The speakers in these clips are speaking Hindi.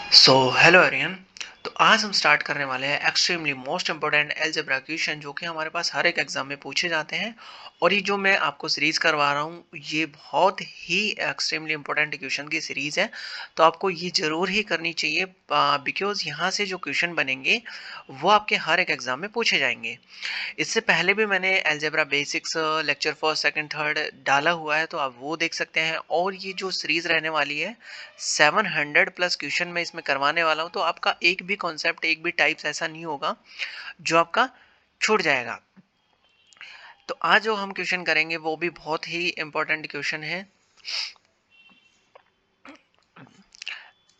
So hello Ariane. तो आज हम स्टार्ट करने वाले हैं extremely most important algebra question जो कि हमारे पास हर एक एग्जाम में पूछे जाते हैं। और ये जो मैं आपको सीरीज करवा रहा हूँ ये बहुत ही एक्सट्रीमली इम्पोर्टेंट क्वेश्चन की सीरीज है। तो आपको ये जरूर ही करनी चाहिए बिकॉज यहाँ से जो क्वेश्चन बनेंगे वो आपके हर एक एग्जाम में पूछे जाएंगे। इससे पहले भी मैंने algebra basics lecture first second third डाला हुआ है, तो आप वो देख सकते हैं। और ये जो सीरीज रहने वाली है 700 प्लस क्वेश्चन मैं इसमें करवाने वाला हूँ, तो आपका एक भी कॉन्सेप्ट एक भी टाइप्स ऐसा नहीं होगा जो आपका छूट जाएगा। तो आज जो हम क्वेश्चन करेंगे वो भी बहुत ही इंपॉर्टेंट क्वेश्चन है।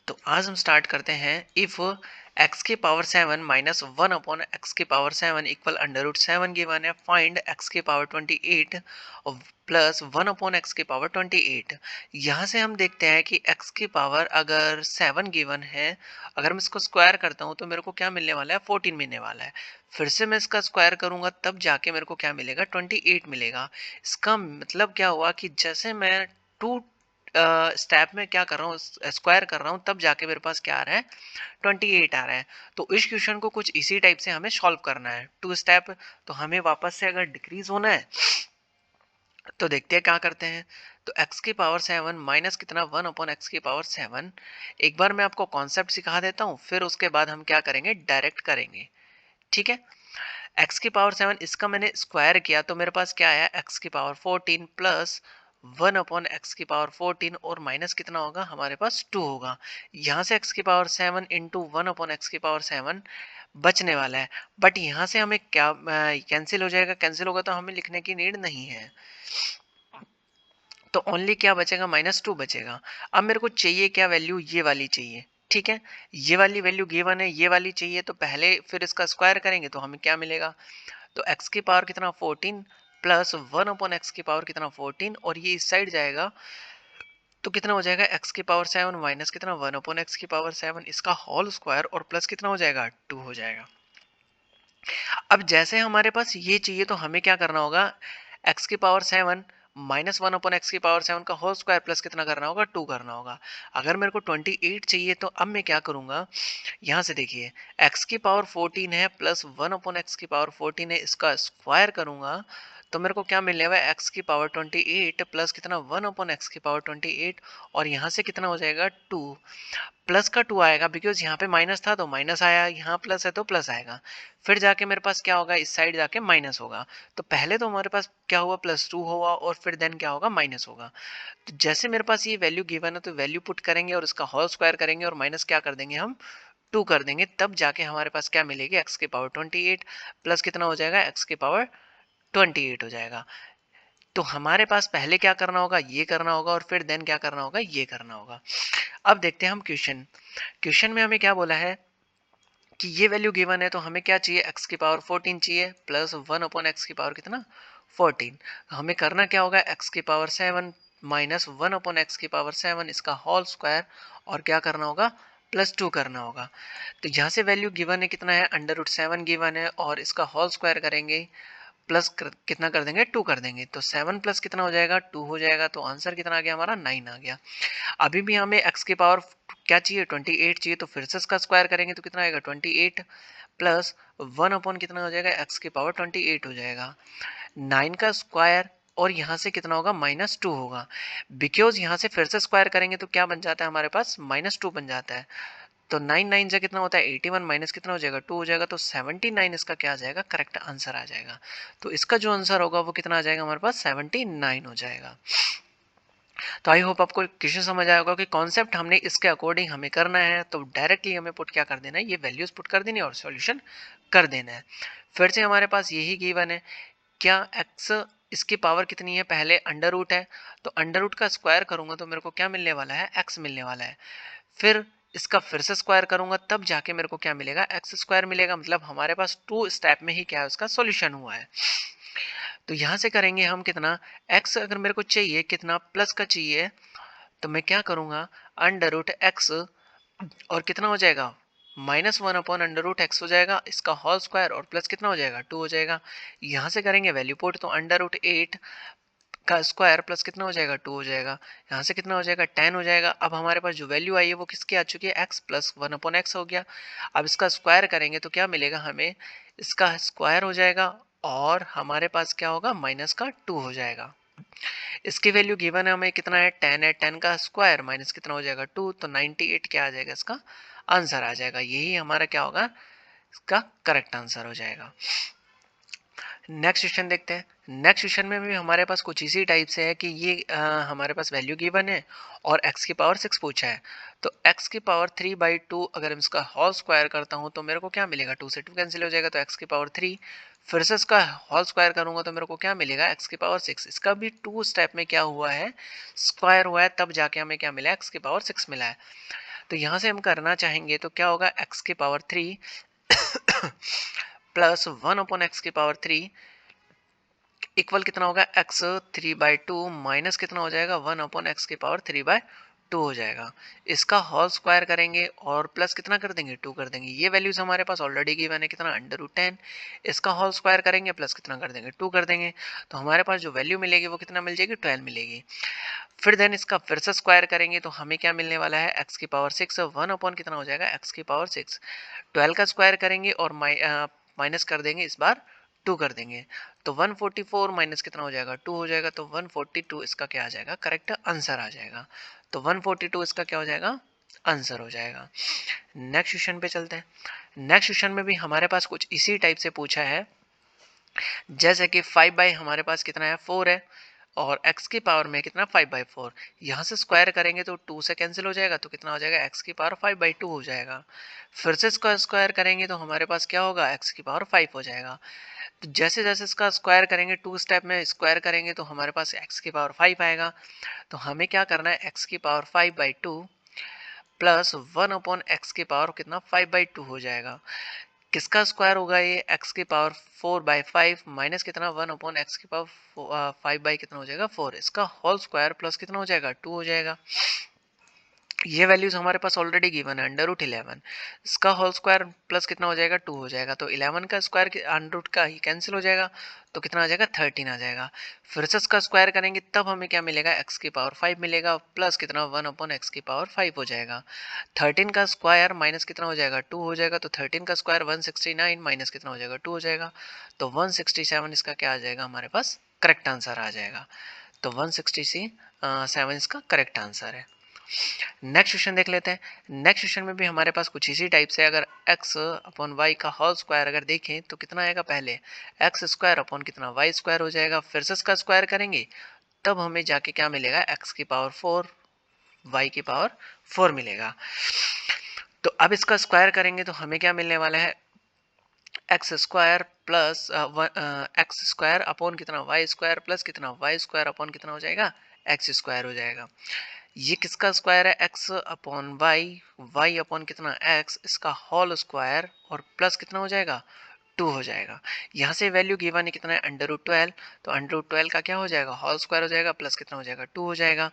तो आज हम स्टार्ट करते हैं। इफ एक्स की पावर 7 माइनस 1 अपॉन एक्स की power 7 equal under root 7 given है, फाइंड एक्स की पावर 28 प्लस 1 अपॉन एक्स की पावर 28। यहाँ से हम देखते हैं कि एक्स की पावर अगर 7 गिवन है, अगर मैं इसको स्क्वायर करता हूँ तो मेरे को क्या मिलने वाला है, 14 मिलने वाला है। फिर से मैं इसका स्क्वायर करूंगा तब जाके मेरे को क्या मिलेगा, 28 मिलेगा। इसका मतलब क्या हुआ कि जैसे मैं टू स्टेप में क्या कर रहा हूँ, स्क्वायर कर रहा हूँ, तब जाके मेरे पास क्या आ रहा है, 28 आ रहा है। तो इस क्वेश्चन को कुछ इसी टाइप से हमें सॉल्व करना है, टू स्टेप। तो हमें वापस से अगर डिक्रीज होना है तो देखते हैं क्या करते हैं। तो x की पावर 7 माइनस कितना, 1 अपॉन एक्स की पावर 7। एक बार मैं आपको कॉन्सेप्ट सिखा देता हूँ, फिर उसके बाद हम क्या करेंगे, डायरेक्ट करेंगे। ठीक है। x की पावर 7 इसका मैंने स्क्वायर किया तो मेरे पास क्या आया, x की पावर 14 प्लस 1 अपॉन एक्स की पावर 14 और माइनस कितना होगा, हमारे पास 2 होगा। यहाँ से x की पावर 7 इंटू 1 अपॉन एक्स की पावर 7 बचने वाला है। बट यहाँ से हमें क्या कैंसिल हो जाएगा, कैंसिल होगा तो हमें लिखने की नीड नहीं है। तो ओनली क्या बचेगा, -2 बचेगा। अब मेरे को चाहिए क्या वैल्यू, ये वाली चाहिए। ठीक है, ये वाली वैल्यू गिवन है, ये वाली चाहिए। तो पहले फिर इसका स्क्वायर करेंगे तो हमें क्या मिलेगा, तो x की पावर कितना 14 प्लस 1 अपॉन एक्स की पावर कितना 14, और ये इस साइड जाएगा तो कितना हो जाएगा, x की पावर 7 माइनस कितना 1 अपॉन एक्स की पावर 7 इसका होल स्क्वायर, और प्लस कितना हो जाएगा 2 हो जाएगा। अब जैसे हमारे पास ये चाहिए तो हमें क्या करना होगा, x की पावर 7 माइनस 1 अपॉन एक्स की पावर 7 का होल स्क्वायर प्लस कितना करना होगा, 2 करना होगा। अगर मेरे को 28 चाहिए तो अब मैं क्या करूंगा, यहाँ से देखिए x की पावर 14 है प्लस 1 अपॉन एक्स की पावर 14 है, इसका स्क्वायर करूंगा तो मेरे को क्या मिलने वाला है, x की पावर 28 प्लस कितना 1 अपॉन एक्स की पावर 28, और यहाँ से कितना हो जाएगा 2। प्लस का 2 आएगा बिकॉज यहाँ पे माइनस था तो माइनस आया, यहाँ प्लस है तो प्लस आएगा। फिर जाके मेरे पास क्या होगा, इस साइड जाके माइनस होगा। तो पहले तो हमारे पास क्या हुआ, +2 होगा, और फिर देन क्या होगा, माइनस होगा। तो जैसे मेरे पास ये वैल्यू गिवन है तो वैल्यू पुट करेंगे और इसका होल स्क्वायर करेंगे और माइनस क्या कर देंगे हम, 2 कर देंगे। तब जाके हमारे पास क्या मिलेगी, एक्स की पावर 28 प्लस कितना हो जाएगा, एक्स की पावर 28 हो जाएगा। तो हमारे पास पहले क्या करना होगा, ये करना होगा, और फिर देन क्या करना होगा, ये करना होगा। अब देखते हैं हम क्वेश्चन। क्वेश्चन में हमें क्या बोला है कि ये वैल्यू गिवन है तो हमें क्या चाहिए, x की पावर 14 चाहिए प्लस 1 अपॉन एक्स की पावर कितना 14। हमें करना क्या होगा, x की पावर 7 माइनस 1 अपॉन एक्स की पावर 7 इसका होल स्क्वायर, और क्या करना होगा, +2 करना होगा। तो यहाँ से वैल्यू गिवन है कितना है, √7 गिवन है, और इसका होल स्क्वायर करेंगे प्लस कितना कर देंगे, 2 कर देंगे। तो 7 प्लस कितना हो जाएगा, 2 हो जाएगा। तो आंसर कितना आ गया हमारा, 9 आ गया। अभी भी हमें x की पावर क्या चाहिए, 28 चाहिए। तो फिर से इसका स्क्वायर करेंगे तो कितना आएगा, 28 प्लस 1 अपॉन कितना हो जाएगा, x की पावर 28 हो जाएगा। 9 का स्क्वायर और यहाँ से कितना होगा, -2 होगा। बिकॉज यहाँ से फिर से स्क्वायर करेंगे तो क्या बन जाता है हमारे पास, -2 बन जाता है। तो 9 9 से कितना होता है, 81 माइनस कितना हो जाएगा, 2 हो जाएगा। तो 79 इसका क्या आ जाएगा, करेक्ट आंसर आ जाएगा। तो इसका जो आंसर होगा वो कितना आ जाएगा हमारे पास, 79 हो जाएगा। तो आई होप आपको क्वेश्चन समझ आया होगा कि कॉन्सेप्ट हमने इसके अकॉर्डिंग हमें करना है। तो डायरेक्टली हमें पुट क्या कर देना है, ये वैल्यूज पुट कर देनी है और सॉल्यूशन कर देना है। फिर से हमारे पास यही गिवन है, क्या x इसकी पावर कितनी है, पहले अंडर रूट है तो अंडर रूट का स्क्वायर करूंगा तो मेरे को क्या मिलने वाला है, x मिलने वाला है। फिर इसका फिर से स्क्वायर करूंगा तब जाके मेरे को क्या मिलेगा, एक्स स्क्वायर मिलेगा। मतलब हमारे पास 2 स्टेप में ही क्या है, उसका सॉल्यूशन हुआ है। तो यहाँ से करेंगे हम कितना, x अगर मेरे को चाहिए कितना, प्लस का चाहिए, तो मैं क्या करूंगा, √x, और कितना हो जाएगा, -1 अपॉन √x हो जाएगा, इसका होल स्क्वायर, और प्लस कितना हो जाएगा, 2 हो जाएगा। यहाँ से करेंगे वैल्यू पुट, तो √8 का स्क्वायर प्लस कितना हो जाएगा 2 हो जाएगा, यहाँ से कितना हो जाएगा 10 हो जाएगा। अब हमारे पास जो वैल्यू आई है वो किसकी आ चुकी है, x प्लस 1/x हो गया। अब इसका स्क्वायर करेंगे तो क्या मिलेगा हमें, इसका स्क्वायर हो जाएगा और हमारे पास क्या होगा, माइनस का 2 हो जाएगा। इसकी वैल्यू गिवन है हमें, कितना है 10 है, 10 का स्क्वायर माइनस कितना हो जाएगा 2, तो 98 क्या आ जाएगा, इसका आंसर आ जाएगा। यही हमारा क्या होगा, इसका करेक्ट आंसर हो जाएगा। नेक्स्ट क्वेश्चन देखते हैं। नेक्स्ट क्वेश्चन में भी हमारे पास कुछ इसी टाइप से है कि ये हमारे पास वैल्यू गिवन है और x की पावर 6 पूछा है। तो x की पावर 3/2 अगर हम इसका होल स्क्वायर करता हूँ तो मेरे को क्या मिलेगा, 2 से 2 कैंसिल हो जाएगा तो x की पावर 3। फिर से इसका होल स्क्वायर करूंगा तो मेरे को क्या मिलेगा, x की पावर 6। इसका भी 2 स्टेप में क्या हुआ है, स्क्वायर हुआ है, तब जाके हमें क्या मिला, x की पावर 6 मिला है। तो यहाँ से हम करना चाहेंगे तो क्या होगा, x की पावर 3 प्लस 1/x की पावर 3 इक्वल कितना होगा, x 3/2 माइनस कितना हो जाएगा, 1/x की पावर 3/2 हो जाएगा। इसका होल स्क्वायर करेंगे और प्लस कितना कर देंगे, 2 कर देंगे। ये वैल्यूज हमारे पास ऑलरेडी गिवन है, कितना √10। इसका होल स्क्वायर करेंगे प्लस कितना कर देंगे, 2 कर देंगे। तो हमारे पास जो वैल्यू मिलेगी वो कितना मिल जाएगी, 12 मिलेगी। फिर देन इसका फिर से स्क्वायर करेंगे तो हमें क्या मिलने वाला है, x की पावर 6 1 कितना हो जाएगा, x की पावर 6। 12 का स्क्वायर करेंगे और माइनस कर देंगे, इस बार 2 कर देंगे तो 144 माइनस कितना हो जाएगा, 2 हो जाएगा। तो 142 इसका क्या आ जाएगा, करेक्ट आंसर आ जाएगा। तो 142 इसका क्या हो जाएगा, आंसर हो जाएगा। नेक्स्ट क्वेश्चन पे चलते हैं। नेक्स्ट क्वेश्चन में भी हमारे पास कुछ इसी टाइप से पूछा है, जैसे कि 5 हमारे पास कितना है, 4 है और x की पावर में कितना, 5/4। यहाँ से स्क्वायर करेंगे तो 2 से कैंसिल हो जाएगा तो कितना हो जाएगा, x की पावर 5/2 हो जाएगा। फिर से इसका स्क्वायर करेंगे तो हमारे पास क्या होगा, x की पावर 5 हो जाएगा। तो जैसे जैसे इसका स्क्वायर करेंगे, 2 स्टेप में स्क्वायर करेंगे तो हमारे पास x की पावर 5 आएगा। तो हमें क्या करना है, x की पावर 5/2 प्लस 1/x की पावर कितना, 5/2 हो जाएगा। किसका स्क्वायर होगा ये, x की पावर 4/5 माइनस कितना, 1/x की पावर 5 कितना हो जाएगा 4। इसका होल स्क्वायर प्लस कितना हो जाएगा, 2 हो जाएगा। ये वैल्यूज हमारे पास ऑलरेडी गिवन है, √11। इसका होल स्क्वायर प्लस कितना हो जाएगा, 2 हो जाएगा। तो 11 का स्क्वायर अंडर का ही कैंसिल हो जाएगा तो कितना आ जाएगा, 13 आ जाएगा। फिर से इसका स्क्वायर करेंगे तब हमें क्या मिलेगा, x की पावर 5 मिलेगा प्लस कितना, 1/x की पावर 5 हो जाएगा। 13 का स्क्वायर माइनस कितना हो जाएगा, 2 हो जाएगा। तो 13 का स्क्वायर 169 माइनस कितना हो जाएगा, 2 हो जाएगा। तो 167 इसका क्या आ जाएगा, हमारे पास करेक्ट आंसर आ जाएगा। तो 167 इसका करेक्ट आंसर है। नेक्स्ट क्वेश्चन देख लेते हैं। नेक्स्ट क्वेश्चन में भी हमारे पास कुछ इसी टाइप से, अगर x/y का होल स्क्वायर अगर देखें तो कितना आएगा, पहले x² अपॉन कितना y² हो जाएगा। फिर से इसका स्क्वायर करेंगे तब हमें जाके क्या मिलेगा, x की पावर 4 y की पावर 4 मिलेगा। तो अब इसका स्क्वायर करेंगे तो हमें क्या मिलने वाला है, x² प्लस x² अपॉन कितना y² प्लस कितना y² अपॉन कितना हो जाएगा, x² हो जाएगा। ये किसका स्क्वायर है, x अपॉन y अपॉन कितना x, इसका होल स्क्वायर और प्लस कितना हो जाएगा, 2 हो जाएगा। यहाँ से वैल्यू गिवन है कितना है, √12। तो √12 का क्या हो जाएगा, होल स्क्वायर हो जाएगा प्लस कितना हो जाएगा, 2 हो जाएगा।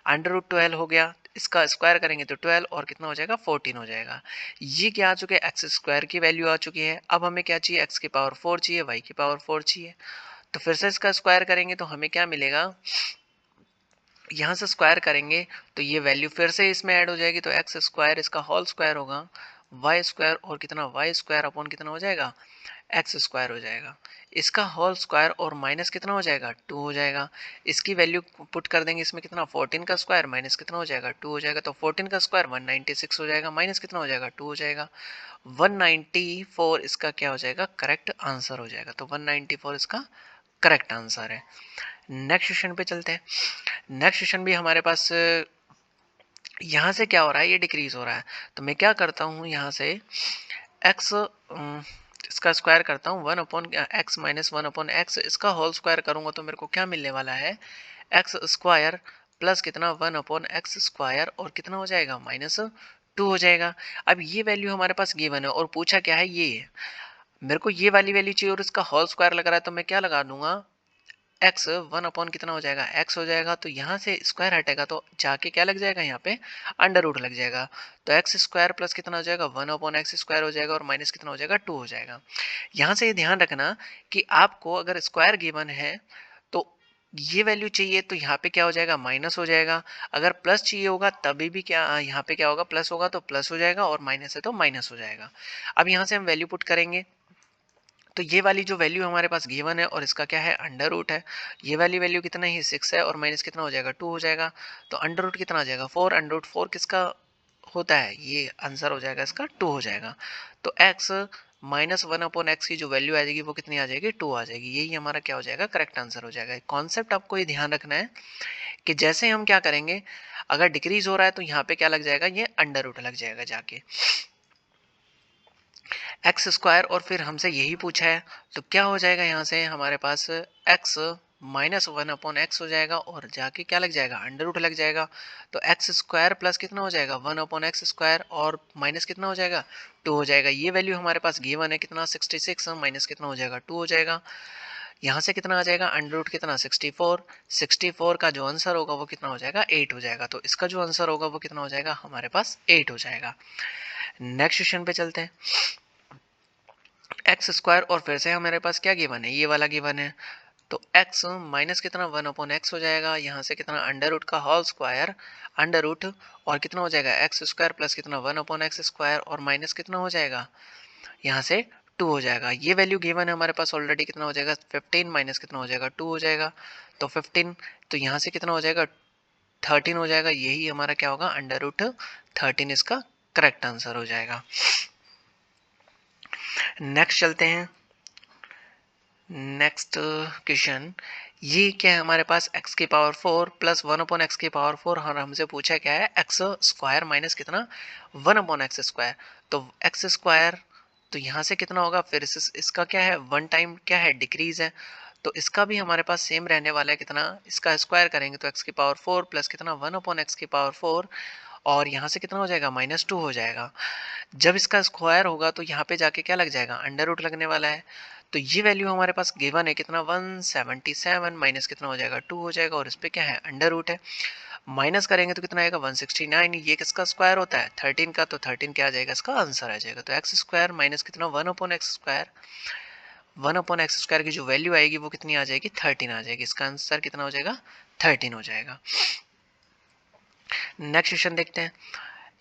√12 हो गया, इसका स्क्वायर करेंगे तो 12 और कितना हो जाएगा, 14 हो जाएगा। ये क्या आ चुके हैं, x² की वैल्यू आ चुकी है। अब हमें क्या चाहिए, x की पावर 4 चाहिए, y की पावर 4 चाहिए। तो फिर से इसका स्क्वायर करेंगे तो हमें क्या मिलेगा, यहाँ से स्क्वायर करेंगे तो ये वैल्यू फिर से इसमें ऐड हो जाएगी। तो x² इसका होल स्क्वायर होगा, y² और कितना y² अपॉन कितना हो जाएगा, x² हो जाएगा। इसका होल स्क्वायर और माइनस कितना हो जाएगा, 2 हो जाएगा। इसकी वैल्यू पुट कर देंगे इसमें, कितना 14 का स्क्वायर माइनस कितना हो जाएगा, 2 हो जाएगा। तो 14 का स्क्वायर 196 हो जाएगा, माइनस कितना हो जाएगा, 2 हो जाएगा। 194 इसका क्या हो जाएगा, करेक्ट आंसर हो जाएगा। तो 194 इसका करेक्ट आंसर है। नेक्स्ट क्वेश्चन पे चलते हैं। नेक्स्ट क्वेश्चन भी हमारे पास यहाँ से क्या हो रहा है, ये डिक्रीज हो रहा है। तो मैं क्या करता हूँ, यहाँ से x इसका स्क्वायर करता हूँ 1/x माइनस 1/x, इसका होल स्क्वायर करूँगा तो मेरे को क्या मिलने वाला है, x² प्लस कितना 1/x² और कितना हो जाएगा, -2 हो जाएगा। अब ये वैल्यू हमारे पास गिवन है और पूछा क्या है, ये है। मेरे को ये वाली वैल्यू चाहिए और इसका होल स्क्वायर लग रहा है तो मैं क्या लगा दूंगा, x 1 कितना हो जाएगा, x हो जाएगा। तो यहाँ से स्क्वायर हटेगा तो जाके क्या लग जाएगा, यहाँ पे अंडर रूट लग जाएगा। तो x² प्लस कितना हो जाएगा, 1/x² हो जाएगा और माइनस कितना हो जाएगा, 2 हो जाएगा। यहाँ से ये ध्यान रखना कि आपको अगर स्क्वायर गिवन है तो ये वैल्यू चाहिए तो यहाँ पे क्या हो जाएगा, माइनस हो जाएगा। अगर प्लस चाहिए होगा तभी भी क्या यहाँ पे क्या होगा, प्लस होगा तो प्लस हो जाएगा, और माइनस है तो माइनस हो जाएगा। अब यहाँ से हम वैल्यू पुट करेंगे तो ये वाली जो वैल्यू हमारे पास गिवन है और इसका क्या है, अंडर रूट है। ये वाली वैल्यू कितना ही 6 है और माइनस कितना हो जाएगा, 2 हो जाएगा। तो अंडर रूट कितना आ जाएगा, 4। अंडर रूट 4 किसका होता है, ये आंसर हो जाएगा इसका 2 हो जाएगा। तो x माइनस 1/x की जो वैल्यू आ जाएगी वो कितनी आ जाएगी, 2 आ जाएगी। यही हमारा क्या हो जाएगा, करेक्ट आंसर हो जाएगा। कॉन्सेप्ट आपको ये ध्यान रखना है कि जैसे हम क्या करेंगे, अगर डिक्रीज हो रहा है तो यहाँ पे क्या लग जाएगा, ये अंडर रूट लग जाएगा जाके एक्स स्क्वायर, और फिर हमसे यही पूछा है तो क्या हो जाएगा, यहाँ से हमारे पास एक्स माइनस 1/x हो जाएगा और जाके क्या लग जाएगा, अंडर रूट लग जाएगा। तो एक्स स्क्वायर प्लस कितना हो जाएगा, 1/x स्क्वायर, और माइनस कितना हो जाएगा, 2 हो जाएगा। ये वैल्यू हमारे पास गिवन है कितना, 66, माइनस कितना हो जाएगा, 2 हो जाएगा। यहाँ से कितना आ जाएगा, अंडर रूट कितना, 64। 64 का जो आंसर होगा वो कितना हो जाएगा, 8 हो जाएगा। तो इसका जो आंसर होगा वो कितना हो जाएगा, हमारे पास 8 हो जाएगा। नेक्स्ट क्वेश्चन पे चलते हैं। एक्स स्क्वायर, और फिर से हमारे पास क्या गिवन है, ये वाला गिवन है। तो x माइनस कितना, 1/x हो जाएगा। यहाँ से कितना, अंडर रूट का होल स्क्वायर, अंडर रूट, और कितना हो जाएगा, एक्स स्क्वायर प्लस कितना, 1/x स्क्वायर, और माइनस कितना हो जाएगा, यहाँ से 2 हो जाएगा। ये वैल्यू गिवन है हमारे पास ऑलरेडी, कितना हो जाएगा, 15 माइनस कितना हो जाएगा, 2 हो जाएगा। तो 15, तो यहाँ से कितना हो जाएगा, 13 हो जाएगा। यही हमारा क्या होगा, अंडर रूट 13 इसका करेक्ट आंसर हो जाएगा। नेक्स्ट चलते हैं। नेक्स्ट क्वेश्चन, ये क्या है हमारे पास, x की पावर 4 प्लस 1/x की पावर 4, और हमसे पूछा क्या है, x स्क्वायर माइनस कितना, 1/x स्क्वायर। तो x स्क्वायर, तो यहाँ से कितना होगा, फिर इसका क्या है, वन टाइम क्या है, डिक्रीज है। तो इसका भी हमारे पास सेम रहने वाला है, कितना, इसका स्क्वायर करेंगे तो x की पावर 4 प्लस कितना, 1/x की पावर 4, और यहाँ से कितना हो जाएगा, -2 हो जाएगा। जब इसका स्क्वायर होगा तो यहाँ पे जाके क्या लग जाएगा, अंडर रूट लगने वाला है। तो ये वैल्यू हमारे पास गिवन है कितना, 177, माइनस कितना हो जाएगा, 2 हो जाएगा, और इस पे क्या है, अंडर रूट है। माइनस करेंगे तो कितना आएगा, 169। ये किसका स्क्वायर होता है, 13 का, तो 13 क्या आ जाएगा, इसका आंसर आ जाएगा। तो एक्स स्क्वायर माइनस कितना, 1/x स्क्वायर, 1/x स्क्वायर की जो वैल्यू आएगी वो कितनी आ जाएगी, 13 आ जाएगी। इसका आंसर कितना हो जाएगा, 13 हो जाएगा। नेक्स्ट क्वेश्चन देखते हैं।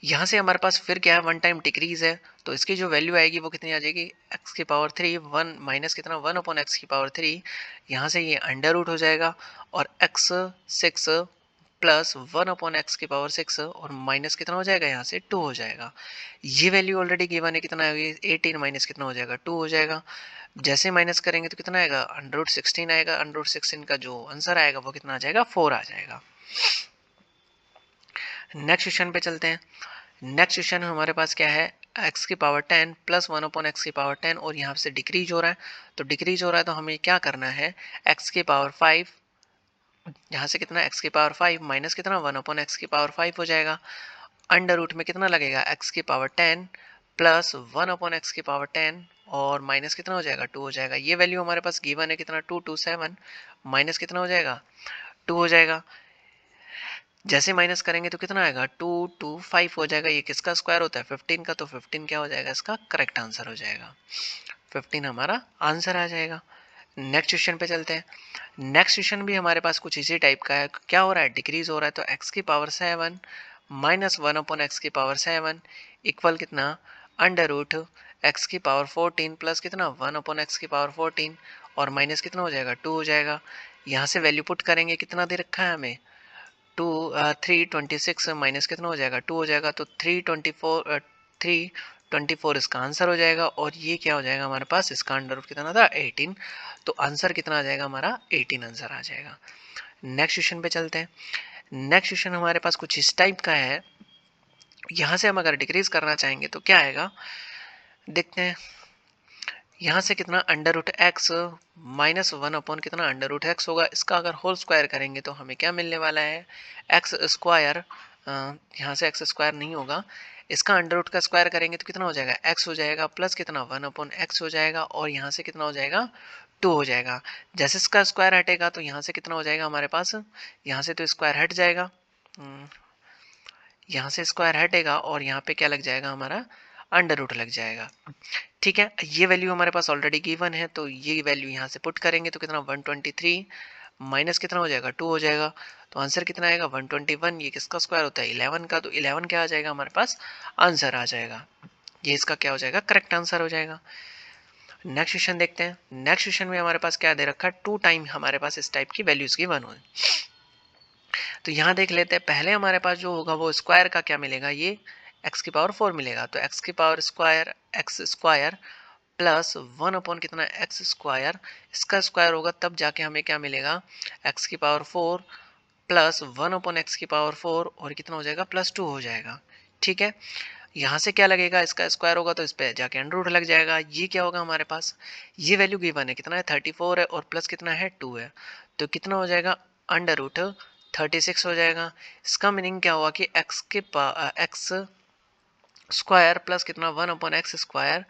यहाँ से हमारे पास फिर क्या है, वन टाइम डिक्रीज है। तो इसकी जो वैल्यू आएगी वो कितनी आ जाएगी, x की पावर 3, 1 माइनस कितना, 1/x की पावर 3। यहाँ से ये अंडर रूट हो जाएगा, और x 6 प्लस 1/x की पावर 6, और माइनस कितना हो जाएगा, यहाँ से 2 हो जाएगा। ये वैल्यू ऑलरेडी गिवन है, कितना आएगी, 18 माइनस कितना हो जाएगा, 2 हो जाएगा। जैसे माइनस करेंगे तो कितना आएगा, अंडर रूट 16 आएगा। अंडर रूट 16 का जो आंसर आएगा वो कितना आ जाएगा, 4 आ जाएगा। नेक्स्ट क्वेश्चन पे चलते हैं। नेक्स्ट क्वेश्चन हमारे पास क्या है, x की पावर 10 प्लस 1/x की पावर 10, और यहाँ से डिक्रीज हो रहा है। तो डिक्रीज हो रहा है तो हमें क्या करना है, x की पावर 5, यहाँ से कितना, x की पावर 5 माइनस कितना, 1/x की पावर 5 हो जाएगा। अंडर रूट में कितना लगेगा, x की पावर 10 प्लस 1/x की पावर 10, और माइनस कितना हो जाएगा, 2 हो जाएगा। ये वैल्यू हमारे पास गिवन है कितना, 227, माइनस कितना हो जाएगा, 2 हो जाएगा। जैसे माइनस करेंगे तो कितना आएगा, 225 हो जाएगा। ये किसका स्क्वायर होता है, 15 का, तो 15 क्या हो जाएगा, इसका करेक्ट आंसर हो जाएगा। 15 हमारा आंसर आ जाएगा। नेक्स्ट क्वेश्चन पे चलते हैं। नेक्स्ट क्वेश्चन भी हमारे पास कुछ इसी टाइप का है। क्या हो रहा है, डिक्रीज हो रहा है। तो x की पावर 7 माइनस 1/x की पावर 7 इक्वल कितना, अंडर रूट एक्स की पावर 14 प्लस कितना, 1/x की पावर 14, और माइनस कितना हो जाएगा, 2 हो जाएगा। यहाँ से वैल्यू पुट करेंगे, कितना दे रखा है हमें, 326 माइनस कितना हो जाएगा, 2 हो जाएगा। तो 324 इसका आंसर हो जाएगा, और ये क्या हो जाएगा हमारे पास, इसका अंडर रूट कितना था, 18। तो आंसर कितना आ जाएगा हमारा, 18 आंसर आ जाएगा। नेक्स्ट क्वेश्चन पे चलते हैं। नेक्स्ट क्वेश्चन हमारे पास कुछ इस टाइप का है। यहाँ से हम अगर डिक्रीज करना चाहेंगे तो क्या आएगा, देखते हैं। यहाँ से कितना, अंडर रूट एक्स माइनस 1 कितना, अंडर रूट एक्स होगा। इसका अगर होल स्क्वायर करेंगे तो हमें क्या मिलने वाला है, एक्स स्क्वायर। यहाँ से एक्स स्क्वायर नहीं होगा, इसका अंडर रूट का स्क्वायर करेंगे तो कितना हो जाएगा, एक्स हो जाएगा, प्लस कितना, 1/x हो जाएगा, और यहाँ से कितना हो जाएगा, 2 हो जाएगा। जैसे इसका स्क्वायर हटेगा तो यहाँ से कितना हो जाएगा हमारे पास, यहाँ से तो स्क्वायर हट जाएगा, यहाँ से स्क्वायर हटेगा, और यहाँ पे क्या लग जाएगा हमारा, अंडर रूट लग जाएगा। ठीक है, ये वैल्यू हमारे पास ऑलरेडी गिवन है, तो ये वैल्यू यहाँ से पुट करेंगे तो कितना, 123 माइनस कितना हो जाएगा 2 हो जाएगा। तो आंसर कितना आएगा 121। ये किसका स्क्वायर होता है 11 का, तो 11 क्या आ जाएगा हमारे पास आंसर आ जाएगा। ये इसका क्या हो जाएगा करेक्ट आंसर हो जाएगा। नेक्स्ट क्वेश्चन देखते हैं। नेक्स्ट क्वेश्चन में हमारे पास क्या दे रखा है 2 टाइम हमारे पास इस टाइप की वैल्यूज की 1 हो। तो यहाँ देख लेते हैं पहले हमारे पास जो होगा वो स्क्वायर का क्या मिलेगा, ये एक्स की पावर 4 मिलेगा। तो एक्स की power square x square plus 1 upon कितना एक्स स्क्वायर, इसका स्क्वायर होगा तब जाके हमें क्या मिलेगा एक्स की पावर 4 प्लस 1 अपॉन एक्स की पावर 4 और कितना हो जाएगा +2 हो जाएगा। ठीक है, यहाँ से क्या लगेगा इसका स्क्वायर होगा तो इस पे जाके अंडर रूट लग जाएगा। ये क्या होगा हमारे पास, ये वैल्यू गिवन है कितना है 34 है और प्लस कितना है 2 है, तो कितना हो जाएगा अंडर रूट 36 हो जाएगा। इसका मीनिंग क्या हुआ कि एक्स स्क्वायर प्लस कितना 1 अपॉन एक्स स्क्वायर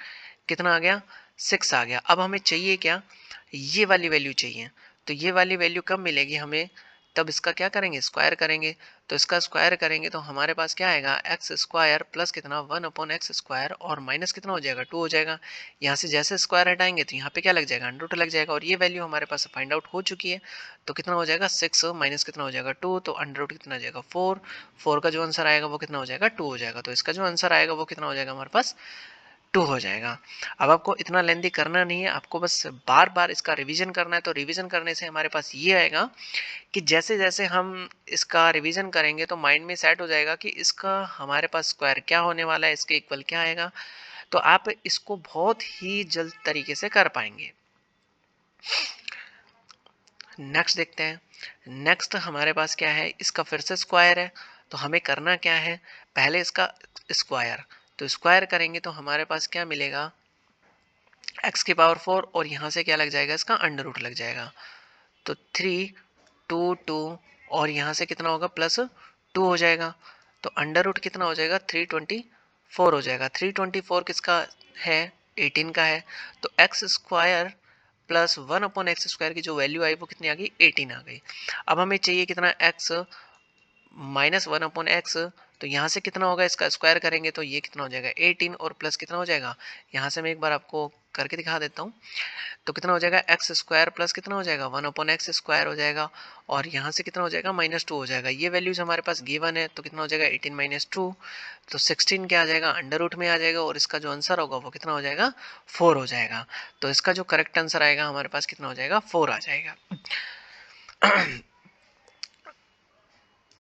कितना आ गया 6 आ गया। अब हमें चाहिए क्या, ये वाली वैल्यू चाहिए। तो ये वाली वैल्यू कब मिलेगी हमें, तब इसका क्या करेंगे स्क्वायर करेंगे। तो इसका स्क्वायर करेंगे तो हमारे पास क्या आएगा एक्स स्क्वायर प्लस कितना 1 अपॉन एक्स स्क्वायर और माइनस कितना हो जाएगा 2 हो जाएगा। यहाँ से जैसे स्क्वायर हटाएंगे तो यहाँ पे क्या लग जाएगा अंडर रूट लग जाएगा और ये वैल्यू हमारे पास फाइंड आउट हो चुकी है। तो कितना हो जाएगा 6 माइनस कितना हो जाएगा 2, तो अंडर रूट कितना हो जाएगा 4। 4 का जो आंसर आएगा वो कितना हो जाएगा 2 हो जाएगा। तो इसका जो आंसर आएगा वो कितना हो जाएगा हमारे पास 2 हो जाएगा। अब आपको इतना लेंथी करना नहीं है, आपको बस बार बार इसका रिवीजन करना है। तो रिवीजन करने से हमारे पास ये आएगा कि जैसे जैसे हम इसका रिवीजन करेंगे तो माइंड में सेट हो जाएगा कि इसका हमारे पास स्क्वायर क्या होने वाला है, इसके इक्वल क्या आएगा। तो आप इसको बहुत ही जल्द तरीके से कर पाएंगे। नेक्स्ट देखते हैं। नेक्स्ट हमारे पास क्या है, इसका फिर से स्क्वायर है। तो हमें करना क्या है, पहले इसका स्क्वायर, तो स्क्वायर करेंगे तो हमारे पास क्या मिलेगा एक्स की पावर 4 और यहाँ से क्या लग जाएगा इसका अंडर रूट लग जाएगा। तो 3 2 2 और यहाँ से कितना होगा +2 हो जाएगा। तो अंडर रूट कितना हो जाएगा 324 हो जाएगा। 324 किसका है 18 का है। तो x square plus 1 upon x square की जो वैल्यू आई वो कितनी आ गई 18 आ गई। अब हमें चाहिए कितना एक्स -1 अपॉन एक्स, तो यहाँ से कितना होगा इसका स्क्वायर करेंगे तो ये कितना हो जाएगा 18 और प्लस कितना हो जाएगा, यहाँ से मैं एक बार आपको करके दिखा देता हूँ। तो कितना हो जाएगा एक्स स्क्वायर प्लस कितना हो जाएगा 1 अपॉन एक्स स्क्वायर हो जाएगा और यहाँ से कितना हो जाएगा -2 हो जाएगा। ये वैल्यूज हमारे पास गिवन है तो कितना हो जाएगा 18 - 2, तो 16 क्या आ जाएगा अंडर रूट में आ जाएगा और इसका जो आंसर होगा वो कितना हो जाएगा 4 हो जाएगा। तो इसका जो करेक्ट आंसर आएगा हमारे पास कितना हो जाएगा 4 आ जाएगा।